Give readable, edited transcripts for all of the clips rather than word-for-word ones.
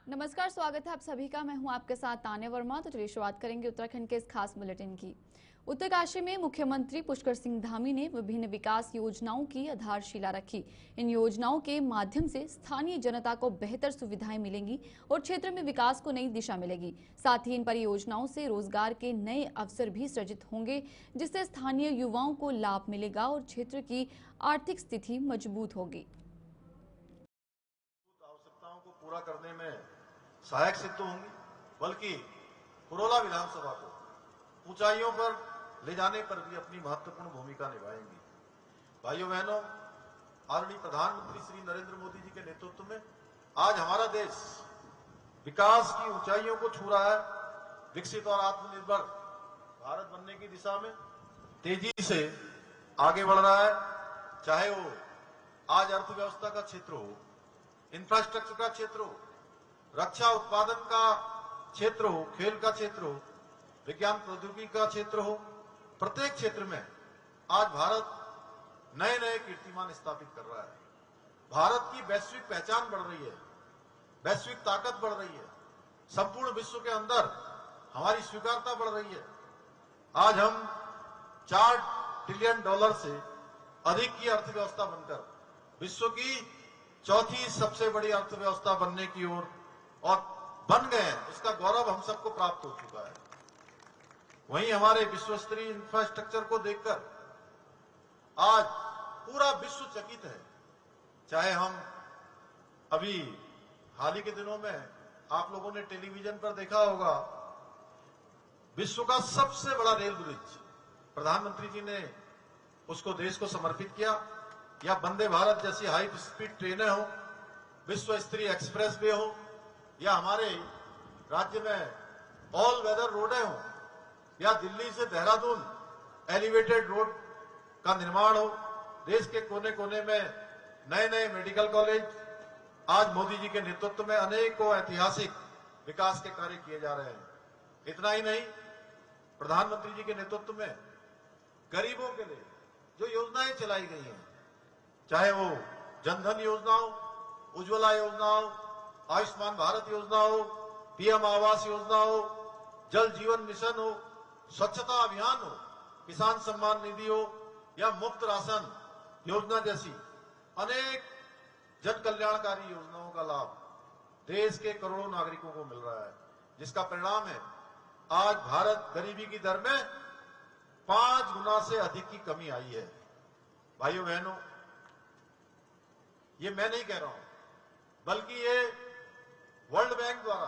नमस्कार, स्वागत है आप सभी का। मैं हूं आपके साथ तान्या वर्मा। तो चलिए शुरुआत करेंगे उत्तराखंड के इस खास बुलेटिन की। उत्तरकाशी में मुख्यमंत्री पुष्कर सिंह धामी ने विभिन्न विकास योजनाओं की आधारशिला रखी। इन योजनाओं के माध्यम से स्थानीय जनता को बेहतर सुविधाएं मिलेंगी और क्षेत्र में विकास को नई दिशा मिलेगी। साथ ही इन परियोजनाओं से रोजगार के नए अवसर भी सृजित होंगे, जिससे स्थानीय युवाओं को लाभ मिलेगा और क्षेत्र की आर्थिक स्थिति मजबूत होगी। आवश्यकताओं को पूरा करने में सहायक सिद्ध होंगी, बल्कि पुरोला विधानसभा को ऊंचाइयों पर ले जाने पर भी अपनी महत्वपूर्ण भूमिका निभाएंगी। भाइयों बहनों, आदरणीय प्रधानमंत्री श्री नरेंद्र मोदी जी के नेतृत्व में आज हमारा देश विकास की ऊंचाइयों को छू रहा है। विकसित और आत्मनिर्भर भारत बनने की दिशा में तेजी से आगे बढ़ रहा है। चाहे वो आज अर्थव्यवस्था का क्षेत्र हो, इंफ्रास्ट्रक्चर का क्षेत्र हो, रक्षा उत्पादन का क्षेत्र हो, खेल का क्षेत्र हो, विज्ञान प्रौद्योगिकी का क्षेत्र हो, प्रत्येक क्षेत्र में आज भारत नए नए कीर्तिमान स्थापित कर रहा है। भारत की वैश्विक पहचान बढ़ रही है, वैश्विक ताकत बढ़ रही है, संपूर्ण विश्व के अंदर हमारी स्वीकारता बढ़ रही है। आज हम $4 ट्रिलियन से अधिक की अर्थव्यवस्था बनकर विश्व की चौथी सबसे बड़ी अर्थव्यवस्था बनने की ओर और बन गए हैं। इसका गौरव हम सबको प्राप्त हो चुका है। वहीं हमारे विश्व स्तरीय इंफ्रास्ट्रक्चर को देखकर आज पूरा विश्व चकित है। चाहे हम अभी हाल ही के दिनों में आप लोगों ने टेलीविजन पर देखा होगा, विश्व का सबसे बड़ा रेल ब्रिज प्रधानमंत्री जी ने उसको देश को समर्पित किया, या वंदे भारत जैसी हाई स्पीड ट्रेनें हो, विश्व स्तरीय एक्सप्रेस वे हो, या हमारे राज्य में ऑल वेदर रोडें हो, या दिल्ली से देहरादून एलिवेटेड रोड का निर्माण हो। देश के कोने कोने में नए नए मेडिकल कॉलेज, आज मोदी जी के नेतृत्व में अनेकों ऐतिहासिक विकास के कार्य किए जा रहे हैं। इतना ही नहीं, प्रधानमंत्री जी के नेतृत्व में गरीबों के लिए जो योजनाएं चलाई गई हैं, चाहे वो जनधन योजना हो, उज्ज्वला योजना हो, आयुष्मान भारत योजना हो, पीएम आवास योजना हो, जल जीवन मिशन हो, स्वच्छता अभियान हो, किसान सम्मान निधि हो, या मुफ्त राशन योजना जैसी अनेक जन कल्याणकारी योजनाओं का लाभ देश के करोड़ों नागरिकों को मिल रहा है, जिसका परिणाम है आज भारत गरीबी की दर में 5 गुना से अधिक की कमी आई है। भाइयों बहनों, ये मैं नहीं कह रहा हूं, बल्कि ये वर्ल्ड बैंक द्वारा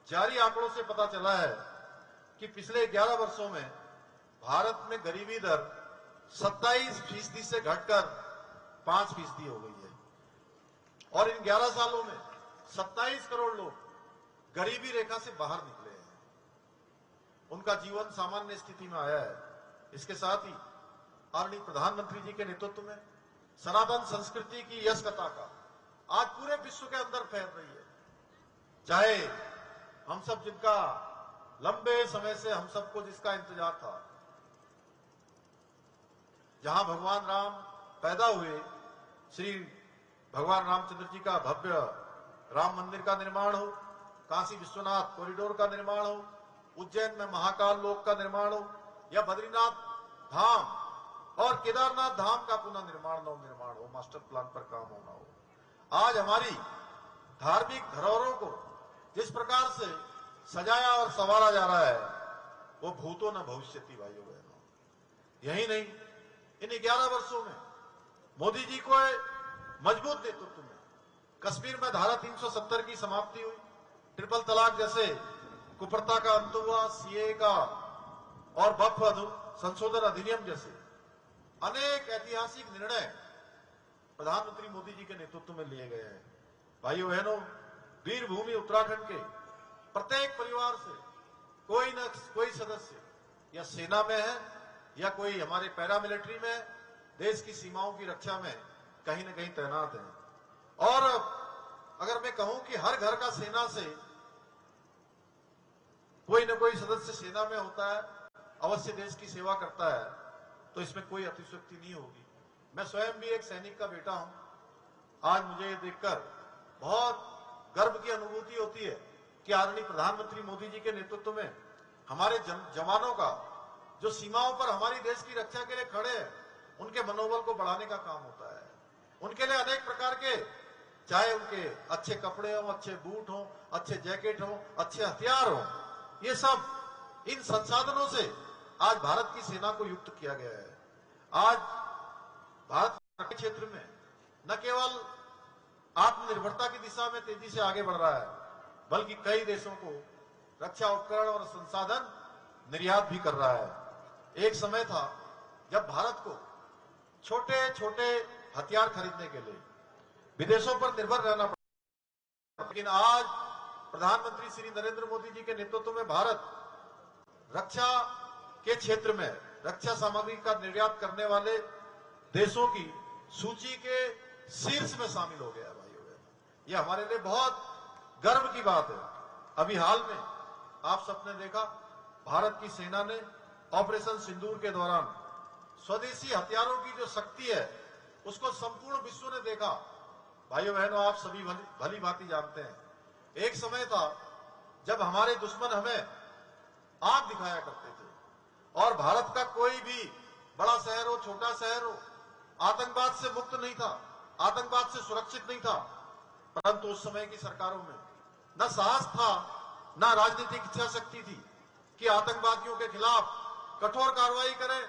जारी आंकड़ों से पता चला है कि पिछले 11 वर्षों में भारत में गरीबी दर 27% से घटकर 5% हो गई है। और इन 11 सालों में 27 करोड़ लोग गरीबी रेखा से बाहर निकले हैं, उनका जीवन सामान्य स्थिति में आया है। इसके साथ ही आदरणीय प्रधानमंत्री जी के नेतृत्व में सनातन संस्कृति की यश कथा का आज पूरे विश्व के अंदर फैल रही है। चाहे हम सब जिनका लंबे समय से हम सबको जिसका इंतजार था, जहां भगवान राम पैदा हुए, श्री भगवान रामचंद्र जी का भव्य राम मंदिर का निर्माण हो, काशी विश्वनाथ कॉरिडोर का निर्माण हो, उज्जैन में महाकाल लोक का निर्माण हो, या बद्रीनाथ धाम और केदारनाथ धाम का पुनः निर्माण नवनिर्माण हो, मास्टर प्लान पर काम होना हो। आज हमारी धार्मिक धरोहरों को जिस प्रकार से सजाया और संवारा जा रहा है, वो भूतो न भविष्यति। भाइयों बहनों, यही नहीं, इन 11 वर्षों में मोदी जी को मजबूत नेतृत्व में कश्मीर में धारा 370 की समाप्ति हुई, ट्रिपल तलाक जैसे कुप्रथा का अंत हुआ, सीए का और वक्फ संशोधन अधिनियम जैसे अनेक ऐतिहासिक निर्णय प्रधानमंत्री मोदी जी के नेतृत्व में लिए गए हैं। भाइयों बहनों, वीर भूमि उत्तराखंड के प्रत्येक परिवार से कोई न कोई सदस्य या सेना में है या कोई हमारे पैरामिलिट्री में, देश की सीमाओं की रक्षा में कहीं न कहीं तैनात है। और अगर मैं कहूं कि हर घर का सेना से कोई न कोई सदस्य सेना में होता है, अवश्य देश की सेवा करता है, तो इसमें कोई अतिशयोक्ति नहीं होगी। मैं स्वयं भी एक सैनिक का बेटा हूं। आज मुझे ये देखकर बहुत गर्व की अनुभूति होती है कि आदरणीय प्रधानमंत्री मोदी जी के नेतृत्व में हमारे जवानों का जो सीमाओं पर हमारी देश की रक्षा के लिए खड़े हैं, उनके मनोबल को बढ़ाने का काम होता है। उनके लिए अनेक प्रकार के, चाहे उनके अच्छे कपड़े हो, अच्छे बूट हो, अच्छे जैकेट हो, अच्छे हथियार हो, ये सब इन संसाधनों से आज भारत की सेना को युक्त किया गया है। आज भारत के क्षेत्र में न केवल आत्मनिर्भरता की दिशा में तेजी से आगे बढ़ रहा है, बल्कि कई देशों को रक्षा उपकरण और संसाधन निर्यात भी कर रहा है। एक समय था जब भारत को छोटे छोटे हथियार खरीदने के लिए विदेशों पर निर्भर रहना पड़ा, लेकिन आज प्रधानमंत्री श्री नरेंद्र मोदी जी के नेतृत्व में भारत रक्षा के क्षेत्र में रक्षा सामग्री का निर्यात करने वाले देशों की सूची के शीर्ष में शामिल हो गया। भाइयों, यह हमारे लिए बहुत गर्व की बात है। अभी हाल में आप सबने देखा, भारत की सेना ने ऑपरेशन सिंदूर के दौरान स्वदेशी हथियारों की जो शक्ति है उसको संपूर्ण विश्व ने देखा। भाइयों बहनों, आप सभी भली भांति जानते हैं, एक समय था जब हमारे दुश्मन हमें आंख दिखाया करते थे और भारत का कोई भी बड़ा शहर हो, छोटा शहर हो, आतंकवाद से मुक्त नहीं था, आतंकवाद से सुरक्षित नहीं था। परंतु उस समय की सरकारों में न साहस था, न राजनीतिक इच्छा शक्ति थी कि आतंकवादियों के खिलाफ कठोर कार्रवाई करें,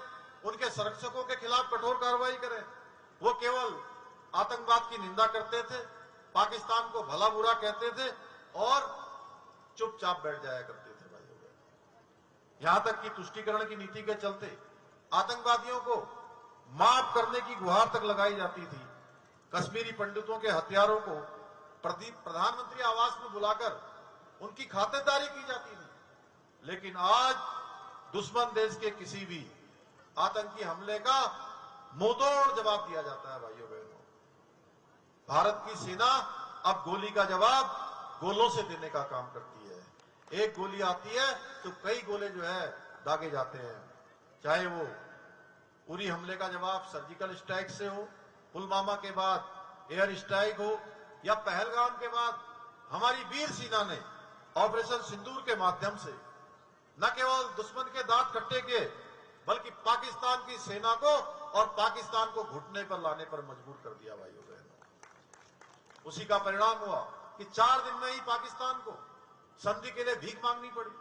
उनके संरक्षकों के खिलाफ कठोर कार्रवाई करें। वो केवल आतंकवाद की निंदा करते थे, पाकिस्तान को भला बुरा कहते थे और चुपचाप बैठ जाया करते थे। भाइयों, यहां तक कि तुष्टीकरण की नीति के चलते आतंकवादियों को माफ करने की गुहार तक लगाई जाती थी। कश्मीरी पंडितों के हथियारों को प्रधानमंत्री आवास में बुलाकर उनकी खातिरदारी की जाती थी। लेकिन आज दुश्मन देश के किसी भी आतंकी हमले का मुंहतोड़ जवाब दिया जाता है। भाइयों बहनों, भारत की सेना अब गोली का जवाब गोलों से देने का काम करती है। एक गोली आती है तो कई गोले जो है दागे जाते हैं, चाहे वो उरी हमले का जवाब सर्जिकल स्ट्राइक से हो, पुलवामा के बाद एयर स्ट्राइक हो, या पहलगाम के बाद हमारी वीर सेना ने ऑपरेशन सिंदूर के माध्यम से न केवल दुश्मन के दांत खट्टे किए, बल्कि पाकिस्तान की सेना को और पाकिस्तान को घुटने पर लाने पर मजबूर कर दिया। भाइयों बहनों, उसी का परिणाम हुआ कि 4 दिन में ही पाकिस्तान को संधि के लिए भीख मांगनी पड़ी।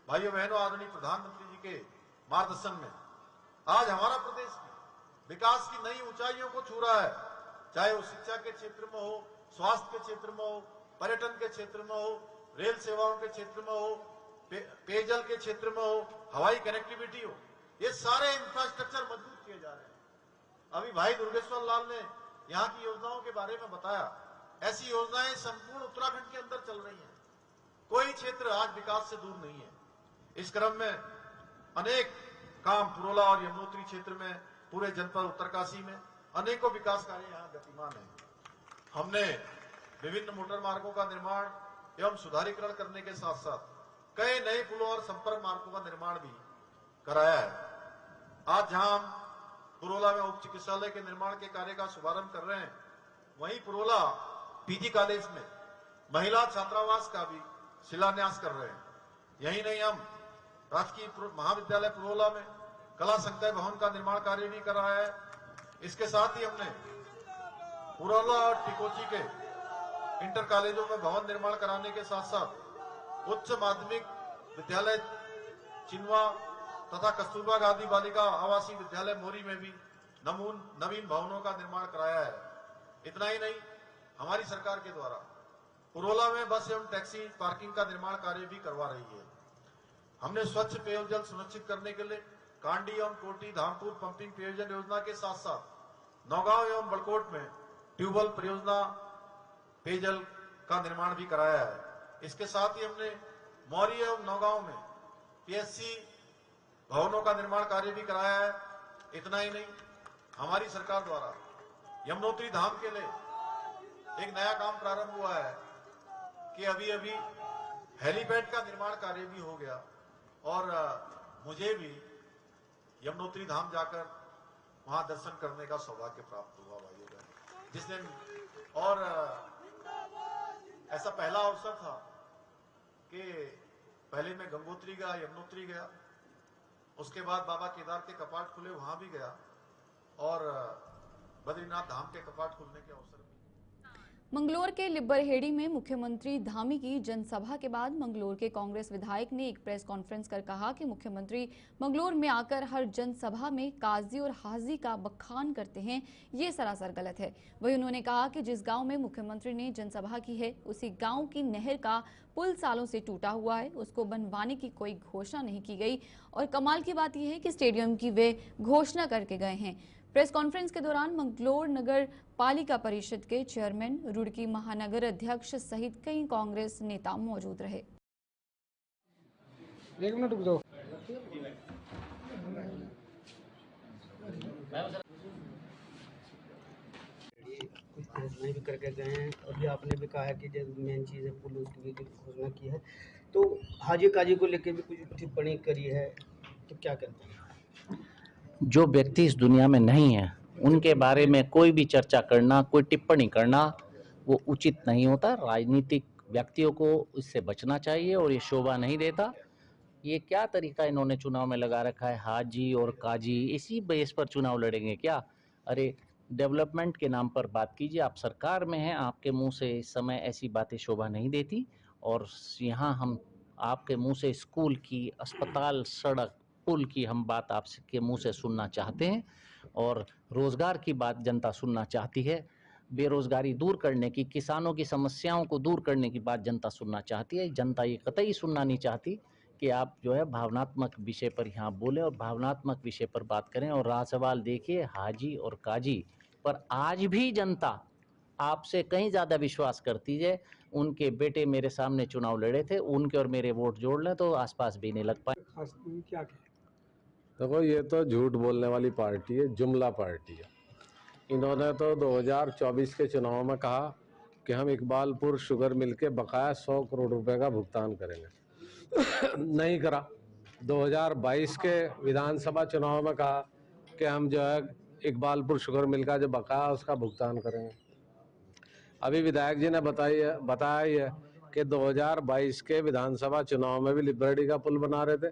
भाइयों बहनों, आदरणीय प्रधानमंत्री जी के मार्गदर्शन में आज हमारा प्रदेश विकास की नई ऊंचाइयों को छू रहा है, चाहे वो शिक्षा के क्षेत्र में हो, स्वास्थ्य के क्षेत्र में हो, पर्यटन के क्षेत्र में हो, रेल सेवाओं के क्षेत्र में हो, पेयजल के क्षेत्र में हो, हवाई कनेक्टिविटी हो, ये सारे इंफ्रास्ट्रक्चर मजबूत किए जा रहे हैं। अभी भाई दुर्गेश्वर लाल ने यहाँ की योजनाओं के बारे में बताया। ऐसी योजनाएं संपूर्ण उत्तराखंड के अंदर चल रही हैं। कोई क्षेत्र आज विकास से दूर नहीं है। इस क्रम में अनेक काम पुरोला और यमुनोत्री क्षेत्र में, पूरे जनपद उत्तरकाशी में अनेकों विकास कार्य यहाँ गतिमान है। हमने विभिन्न मोटर मार्गों का निर्माण एवं सुधारीकरण करने के साथ साथ कई नए पुलों और संपर्क मार्गों का निर्माण भी कराया है। आज जहां हम पुरोला में उप चिकित्सालय के निर्माण के कार्य का शुभारंभ कर रहे हैं, वहीं पुरोला पीजी कॉलेज में महिला छात्रावास का भी शिलान्यास कर रहे हैं। यही नहीं, हम राजकीय महाविद्यालय पुरोला में कला संकाय भवन का निर्माण कार्य भी कर रहा है। इसके साथ ही हमने पुरोला और टिकोची के इंटर कॉलेजों में भवन निर्माण कराने के साथ साथ उच्च माध्यमिक विद्यालय चिनवा तथा कस्तूरबा गांधी बालिका आवासीय विद्यालय मोरी में भी नवीन भवनों का निर्माण कराया है। इतना ही नहीं, हमारी सरकार के द्वारा पुरोला में बस एवं टैक्सी पार्किंग का निर्माण कार्य भी करवा रही है। हमने स्वच्छ पेयजल सुनिश्चित करने के लिए कांडी एवं कोटी धामपुर पंपिंग पेयजल योजना के साथ साथ नौगांव एवं बड़कोट में ट्यूबवेल परियोजना पेयजल का निर्माण भी कराया है। इसके साथ ही हमने मौरी एवं नौगांव में पीएससी भवनों का निर्माण कार्य भी कराया है। इतना ही नहीं, हमारी सरकार द्वारा यमुनोत्री धाम के लिए एक नया काम प्रारंभ हुआ है कि अभी अभी हेलीपैड का निर्माण कार्य भी हो गया और मुझे भी यमुनोत्री धाम जाकर वहां दर्शन करने का सौभाग्य प्राप्त हुआ। भाइयों बहन, जिस दिन और ऐसा पहला अवसर था कि पहले मैं गंगोत्री गया, यमुनोत्री गया, उसके बाद बाबा केदार के कपाट खुले, वहां भी गया, और बद्रीनाथ धाम के कपाट खुलने के अवसर भी। मंगलोर के लिब्बरहेड़ी में मुख्यमंत्री धामी की जनसभा के बाद मंगलोर के कांग्रेस विधायक ने एक प्रेस कॉन्फ्रेंस कर कहा कि मुख्यमंत्री मंगलोर में आकर हर जनसभा में काजी और हाजी का बखान करते हैं, ये सरासर गलत है। वहीं उन्होंने कहा कि जिस गांव में मुख्यमंत्री ने जनसभा की है, उसी गांव की नहर का पुल सालों से टूटा हुआ है, उसको बनवाने की कोई घोषणा नहीं की गई। और कमाल की बात यह है कि स्टेडियम की वे घोषणा करके गए हैं। प्रेस कॉन्फ्रेंस के दौरान मंगलोर नगर पालिका परिषद के चेयरमैन, रुड़की महानगर अध्यक्ष सहित कई कांग्रेस नेता मौजूद रहे। एक मिनट रुक जाओ। कुछ घोषणाएं भी करके गए हैं, अभी आपने भी कहा है कि जो मेन चीज़ है पुल उसकी भी घोषणा की है, तो हाजी काजी को लेकर भी कुछ टिप्पणी करी है, तो क्या कहते हैं? जो व्यक्ति इस दुनिया में नहीं है उनके बारे में कोई भी चर्चा करना, कोई टिप्पणी करना वो उचित नहीं होता। राजनीतिक व्यक्तियों को इससे बचना चाहिए और ये शोभा नहीं देता। ये क्या तरीका इन्होंने चुनाव में लगा रखा है, हाजी और काजी, इसी बेस पर चुनाव लड़ेंगे क्या? अरे डेवलपमेंट के नाम पर बात कीजिए, आप सरकार में हैं, आपके मुंह से इस समय ऐसी बातें शोभा नहीं देती। और यहाँ हम आपके मुंह से स्कूल की, अस्पताल, सड़क, पुल की हम बात आपके मुंह से सुनना चाहते हैं, और रोजगार की बात जनता सुनना चाहती है, बेरोजगारी दूर करने की, किसानों की समस्याओं को दूर करने की बात जनता सुनना चाहती है। जनता ये कतई सुनना नहीं चाहती कि आप जो है भावनात्मक विषय पर यहाँ बोलें और भावनात्मक विषय पर बात करें। और रहा सवाल देखिए हाजी और काजी पर, आज भी जनता आपसे कहीं ज़्यादा विश्वास करती है। उनके बेटे मेरे सामने चुनाव लड़े थे, उनके और मेरे वोट जोड़ लें तो आसपास भी नहीं लग पाए। क्या कहें? देखो, ये तो झूठ बोलने वाली पार्टी है, जुमला पार्टी है। इन्होंने तो 2024 के चुनाव में कहा कि हम इकबालपुर शुगर मिल के बकाया 100 करोड़ रुपए का भुगतान करेंगे नहीं करा। 2022 के विधानसभा चुनाव में कहा कि हम जो है इकबालपुर शुगर मिल का जो बकाया उसका भुगतान करेंगे। अभी विधायक जी ने बताया ही है कि 2022 के विधानसभा चुनाव में भी लिब्बरहेड़ी का पुल बना रहे थे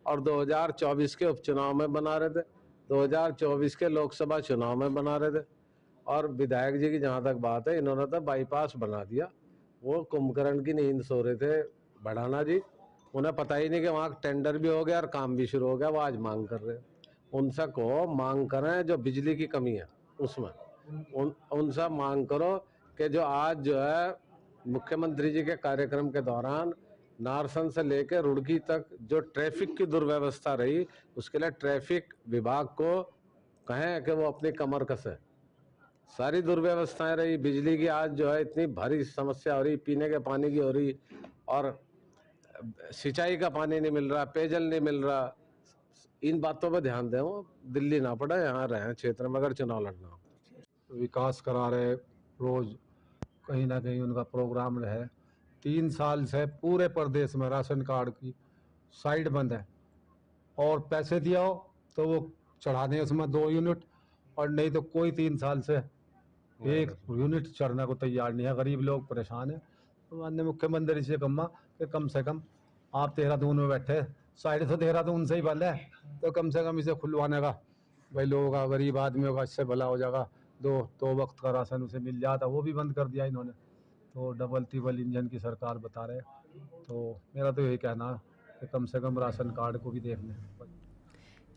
और 2024 के उपचुनाव में बना रहे थे, 2024 के लोकसभा चुनाव में बना रहे थे। और विधायक जी की जहाँ तक बात है, इन्होंने तो बाईपास बना दिया। वो कुंभकर्ण की नींद सो रहे थे बढ़ाना जी, उन्हें पता ही नहीं कि वहाँ टेंडर भी हो गया और काम भी शुरू हो गया। वो आज मांग कर रहे हैं, उनसे को मांग करें जो बिजली की कमी है उसमें, उनसे मांग करो कि जो आज जो है मुख्यमंत्री जी के कार्यक्रम के दौरान नारसन से लेकर रुड़की तक जो ट्रैफिक की दुर्व्यवस्था रही, उसके लिए ट्रैफिक विभाग को कहें कि वो अपनी कमर कसे। सारी दुर्व्यवस्थाएं रही, बिजली की आज जो है इतनी भारी समस्या हो रही, पीने के पानी की हो रही, और सिंचाई का पानी नहीं मिल रहा, पेयजल नहीं मिल रहा। इन बातों पर ध्यान दें, वो दिल्ली ना पड़े, यहाँ रहे क्षेत्र में अगर चुनाव लड़ना हो। विकास करा रहे, रोज कहीं ना कहीं उनका प्रोग्राम रहे। 3 साल से पूरे प्रदेश में राशन कार्ड की साइट बंद है, और पैसे दिया हो तो वो चढ़ा दें उसमें 2 यूनिट, और नहीं तो कोई 3 साल से 1 यूनिट चढ़ने को तैयार नहीं है। गरीब लोग परेशान है। तो माननीय मुख्यमंत्री से कहूँगा कि कम से कम आप देहरादून में बैठे, साइड तो देहरादून से ही बंद है, तो कम से कम इसे खुलवाने का, भाई लोगों का, गरीब आदमियों का इससे भला हो जाएगा। दो वक्त का राशन उसे मिल जाता, वो भी बंद कर दिया इन्होंने। तो डबल ट्रिपल इंजन की सरकार बता रहे। तो मेरा तो यही कहना है कि कम से कम राशन कार्ड को भी देख लें।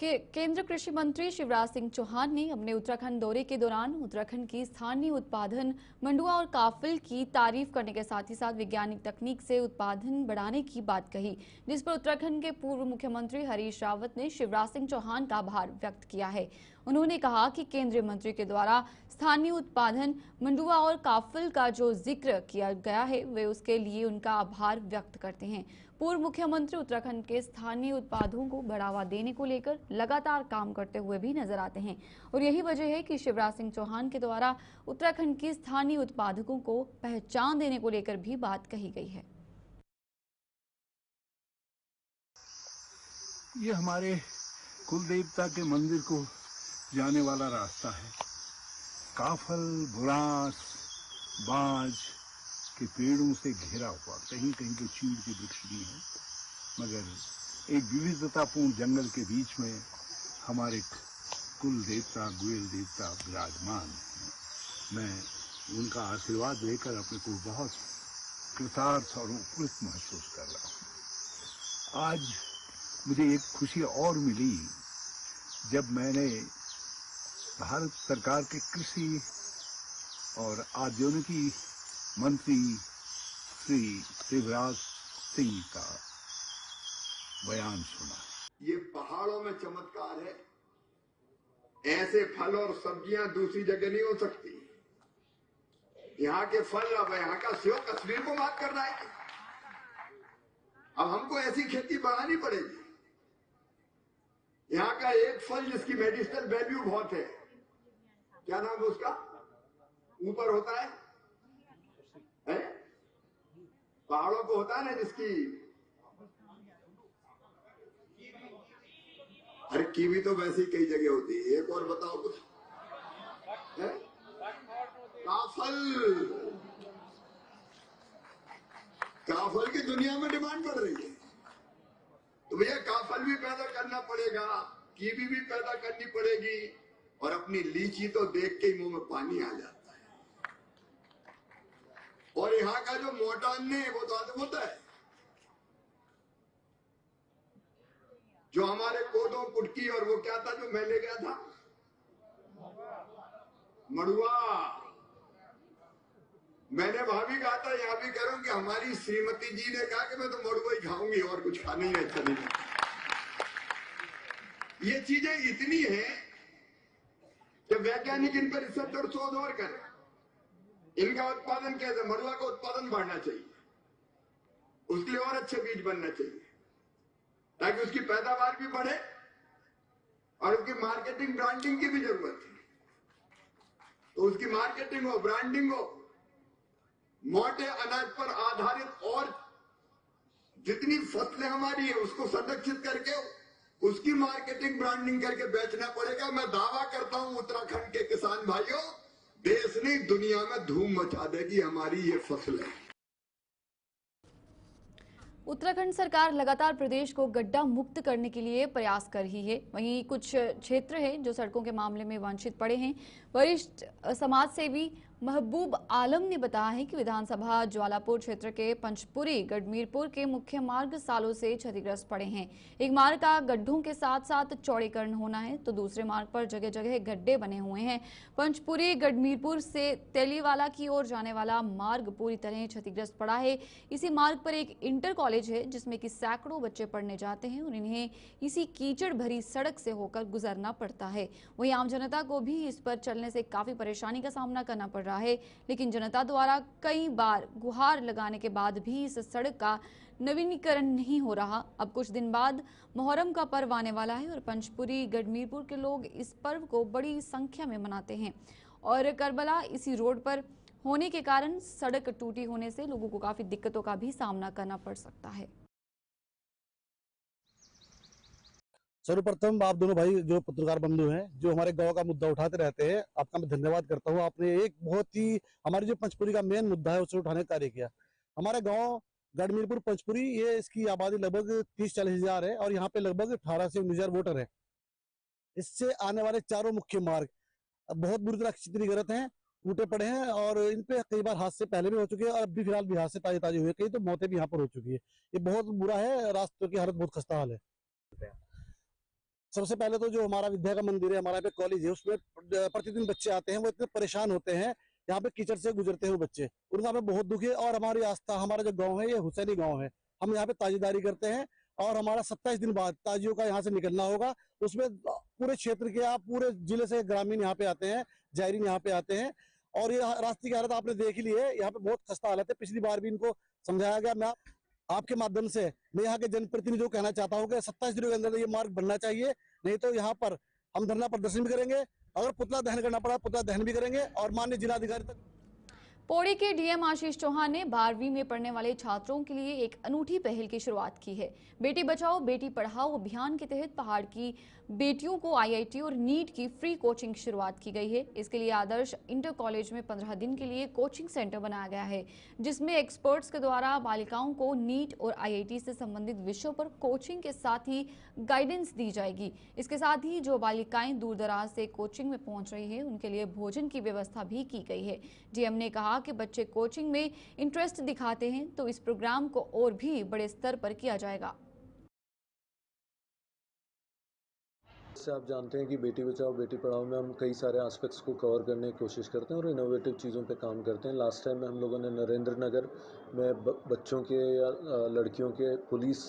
केंद्रीय कृषि मंत्री शिवराज सिंह चौहान ने अपने उत्तराखंड दौरे के दौरान उत्तराखंड की स्थानीय उत्पादन मंडुआ और काफिल की तारीफ करने के साथ ही साथ वैज्ञानिक तकनीक से उत्पादन बढ़ाने की बात कही, जिस पर उत्तराखंड के पूर्व मुख्यमंत्री हरीश रावत ने शिवराज सिंह चौहान का आभार व्यक्त किया है। उन्होंने कहा कि केंद्रीय मंत्री के द्वारा स्थानीय उत्पादन मंडुआ और काफिल का जो जिक्र किया गया है, वे उसके लिए उनका आभार व्यक्त करते हैं। पूर्व मुख्यमंत्री उत्तराखंड के स्थानीय उत्पादों को बढ़ावा देने को लेकर लगातार काम करते हुए भी नजर आते हैं, और यही वजह है कि शिवराज सिंह चौहान के द्वारा उत्तराखंड की स्थानीय उत्पादकों को पहचान देने को लेकर भी बात कही गई है। ये हमारे कुल देवता के मंदिर को जाने वाला रास्ता है। काफल, बुरास, बाज के पेड़ों से घिरा हुआ, कहीं कहीं तो चीड़ के वृक्ष भी हैं, मगर एक विविधतापूर्ण जंगल के बीच में हमारे कुल देवता गुएल देवता विराजमान हैं। मैं उनका आशीर्वाद लेकर अपने को बहुत कृतार्थ और उपकृत महसूस कर रहा हूँ। आज मुझे एक खुशी और मिली जब मैंने भारत सरकार के कृषि और आद्योनिकी मंत्री श्री शिवराज सिंह का बयान सुना। ये पहाड़ों में चमत्कार है, ऐसे फल और सब्जियां दूसरी जगह नहीं हो सकती। यहाँ के फल, अब यहाँ का सेव कश्मीर को मात कर रहा है। अब हमको ऐसी खेती बढ़ानी पड़ेगी। यहाँ का एक फल जिसकी मेडिसिनल वैल्यू बहुत है, क्या नाम है उसका, ऊपर होता है? पहाड़ों को होता है ना जिसकी, अरे कीवी तो वैसे ही कई जगह होती है। एक और बताओ कुछ है? काफल, काफल की दुनिया में डिमांड बढ़ रही है, तो भैया काफल भी पैदा करना पड़ेगा, कीवी भी पैदा करनी पड़ेगी। और अपनी लीची तो देख के ही मुंह में पानी आ जाता है। और यहाँ का जो मोटा अन्न है वो तो अद्भुत है। जो हमारे कोदो कुटकी और वो क्या था जो मैं ले गया था, मड़ुआ, मैंने भाभी कहा था, यहां भी करूं कि हमारी श्रीमती जी ने कहा कि मैं तो मड़ुआ ही खाऊंगी और कुछ खाना ही अच्छा नहीं। ये चीजें इतनी हैं कि वैज्ञानिक इन पर रिसर्च और शोध और करें। इनका उत्पादन कैसे, मड़ुआ का उत्पादन बढ़ना चाहिए, उसके लिए और अच्छे बीज बनना चाहिए ताकि उसकी पैदावार भी बढ़े और उसकी मार्केटिंग ब्रांडिंग की भी जरूरत है। तो उसकी मार्केटिंग हो, ब्रांडिंग हो, मोटे अनाज पर आधारित और जितनी फसलें हमारी है उसको संरक्षित करके उसकी मार्केटिंग ब्रांडिंग करके बेचना पड़ेगा। मैं दावा करता हूं उत्तराखंड के किसान भाइयों, देश नहीं दुनिया में धूम मचा देगी हमारी ये फसलें। उत्तराखंड सरकार लगातार प्रदेश को गड्ढा मुक्त करने के लिए प्रयास कर रही है। वहीं कुछ क्षेत्र हैं जो सड़कों के मामले में वंचित पड़े हैं। वरिष्ठ समाज सेवी महबूब आलम ने बताया है कि विधानसभा ज्वालापुर क्षेत्र के पंचपुरी गढ़मीरपुर के मुख्य मार्ग सालों से क्षतिग्रस्त पड़े हैं। एक मार्ग का गड्ढों के साथ साथ चौड़ीकरण होना है तो दूसरे मार्ग पर जगह जगह गड्ढे बने हुए हैं। पंचपुरी गढ़मीरपुर से तेलीवाला की ओर जाने वाला मार्ग पूरी तरह क्षतिग्रस्त पड़ा है। इसी मार्ग पर एक इंटर कॉलेज है जिसमें कि सैकड़ों बच्चे पढ़ने जाते हैं और इन्हें इसी कीचड़ भरी सड़क से होकर गुजरना पड़ता है। वहीं आम जनता को भी इस पर चलने से काफी परेशानी का सामना करना पड़ रहा है, लेकिन जनता द्वारा कई बार गुहार लगाने के बाद भी इस सड़क का नवीनीकरण नहीं हो रहा। अब कुछ दिन बाद मुहर्रम का पर्व आने वाला है और पंचपुरी गढ़मीरपुर के लोग इस पर्व को बड़ी संख्या में मनाते हैं और करबला इसी रोड पर होने के कारण सड़क टूटी होने से लोगों को काफी दिक्कतों का भी सामना करना पड़ सकता है। सर्वप्रथम आप दोनों भाई जो पत्रकार बंधु हैं जो हमारे गांव का मुद्दा उठाते रहते हैं, आपका मैं धन्यवाद करता हूं। आपने एक बहुत ही हमारी जो पंचपुरी का मेन मुद्दा है उसे उठाने का कार्य किया। हमारे गांव गढ़मीरपुर पंचपुरी, ये इसकी आबादी लगभग 30-40 हजार है और यहाँ पे लगभग 18 से 19 हजार वोटर है। इससे आने वाले चारों मुख्य मार्ग बहुत बुरी तरह क्षतिग्रस्त हैं, टूटे पड़े हैं और इन पे कई बार हादसे पहले भी हो चुके हैं और अब भी फिलहाल भी हादसे ताजे हुए, कई तो मौतें भी यहाँ पर हो चुकी है। ये बहुत बुरा है, रास्तों की हालत बहुत खस्ता हाल है। सबसे पहले तो जो हमारा विद्या का मंदिर है, हमारा पे कॉलेज है, उसमें प्रतिदिन बच्चे आते हैं, वो इतने परेशान होते हैं, यहाँ पे कीचड़ से गुजरते हैं वो बच्चे, उनका हमें बहुत दुख है। और हमारी आस्था, हमारा जो गांव है ये हुसैनी गांव है, हम यहाँ पे ताजीदारी करते हैं और हमारा 27 दिन बाद ताजियों का यहाँ से निकलना होगा। उसमें पूरे क्षेत्र के, आप पूरे जिले से ग्रामीण यहाँ पे आते हैं, जायरीन यहाँ पे आते हैं और ये रास्ते की हालत आपने देख ली है, यहाँ पे बहुत खस्ता हालत है। पिछली बार भी इनको समझाया गया। मैं आपके माध्यम से मैं यहाँ के जनप्रतिनिधियों को कहना चाहता हूँ कि 27 दिनों के अंदर ये मार्ग बनना चाहिए, नहीं तो यहाँ पर हम धरना प्रदर्शन भी करेंगे, अगर पुतला दहन करना पड़ा पुतला दहन भी करेंगे और माननीय जिलाधिकारी तक। पौड़ी के डीएम आशीष चौहान ने 12वीं में पढ़ने वाले छात्रों के लिए एक अनूठी पहल की शुरुआत की है। बेटी बचाओ बेटी पढ़ाओ अभियान के तहत पहाड़ की बेटियों को आईआईटी और नीट की फ्री कोचिंग शुरुआत की गई है। इसके लिए आदर्श इंटर कॉलेज में 15 दिन के लिए कोचिंग सेंटर बनाया गया है, जिसमें एक्सपर्ट्स के द्वारा बालिकाओं को नीट और आईआईटी से संबंधित विषयों पर कोचिंग के साथ ही गाइडेंस दी जाएगी। इसके साथ ही जो बालिकाएं दूर दराज से कोचिंग में पहुंच रही है, उनके लिए भोजन की व्यवस्था भी की गई है। डीएम ने कहा कि बच्चे कोचिंग में इंटरेस्ट दिखाते हैं तो इस प्रोग्राम को और भी बड़े स्तर पर किया जाएगा। जैसे आप जानते हैं कि बेटी बचाओ बेटी पढ़ाओ में हम कई सारे एस्पेक्ट्स को कवर करने की कोशिश करते हैं और इनोवेटिव चीज़ों पे काम करते हैं। लास्ट टाइम में हम लोगों ने नरेंद्र नगर में बच्चों के या लड़कियों के पुलिस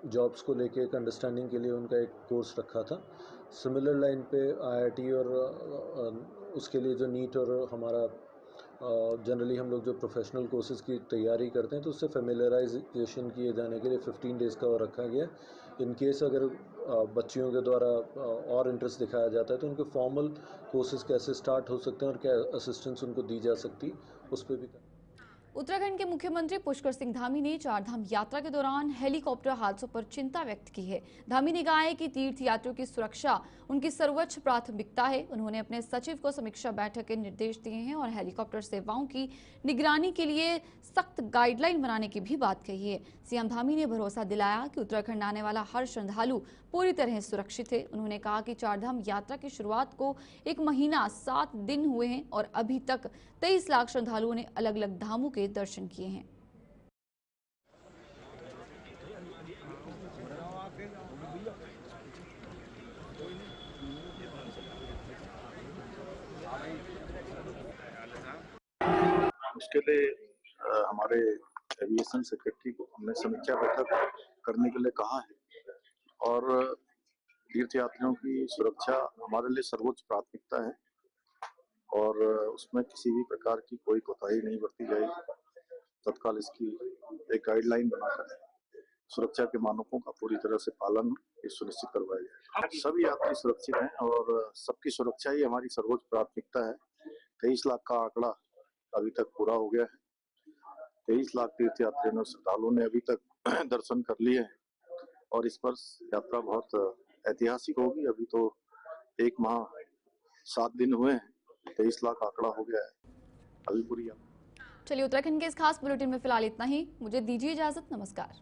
जॉब्स को लेके एक अंडरस्टैंडिंग के लिए उनका एक कोर्स रखा था। सिमिलर लाइन पे आईआईटी और उसके लिए जो नीट और हमारा जनरली हम लोग जो प्रोफेशनल कोर्सेज की तैयारी करते हैं तो उससे फेमिलराइजेशन किए जाने के लिए 15 डेज़ का वो रखा गया। इन केस अगर बच्चियों के द्वारा और इंटरेस्ट दिखाया जाता है तो उनके फॉर्मल कोर्सेज कैसे स्टार्ट हो सकते हैं और क्या असिस्टेंस उनको दी जा सकती, उस पर भी। उत्तराखंड के मुख्यमंत्री पुष्कर सिंह धामी ने चारधाम यात्रा के दौरान हेलीकॉप्टर हादसों पर चिंता व्यक्त की है। धामी ने कहा है कि तीर्थ यात्रियों की सुरक्षा उनकी सर्वोच्च प्राथमिकता है। उन्होंने अपने सचिव को समीक्षा बैठक के निर्देश दिए हैं और हेलीकॉप्टर सेवाओं की निगरानी के लिए सख्त गाइडलाइन बनाने की भी बात कही है। सीएम धामी ने भरोसा दिलाया कि उत्तराखंड आने वाला हर श्रद्धालु पूरी तरह सुरक्षित है। उन्होंने कहा कि चारधाम यात्रा की शुरुआत को 1 महीना 7 दिन हुए हैं और अभी तक 23 लाख श्रद्धालुओं ने अलग अलग धामों के दर्शन किए हैं। उसके लिए हमारे एविएशन सेक्रेटरी को हमने समीक्षा बैठक करने के लिए कहा है और तीर्थ यात्रियों की सुरक्षा हमारे लिए सर्वोच्च प्राथमिकता है और उसमें किसी भी प्रकार की कोई कोताही नहीं बरती जाएगी। तत्काल इसकी एक गाइडलाइन बनाकर सुरक्षा के मानकों का पूरी तरह से पालन सुनिश्चित करवाया जाए। सभी यात्री सुरक्षित हैं और सबकी सुरक्षा ही हमारी सर्वोच्च प्राथमिकता है। 23 लाख का आंकड़ा अभी तक पूरा हो गया है। 23 लाख तीर्थ यात्रियों श्रद्धालुओं ने अभी तक दर्शन कर लिए हैं और इस पर यात्रा बहुत ऐतिहासिक होगी। अभी तो 1 माह 7 दिन हुए हैं, 23 लाख आंकड़ा हो गया है अभी पूरी। चलिए, उत्तराखंड के इस खास बुलेटिन में फिलहाल इतना ही। मुझे दीजिए इजाजत। नमस्कार।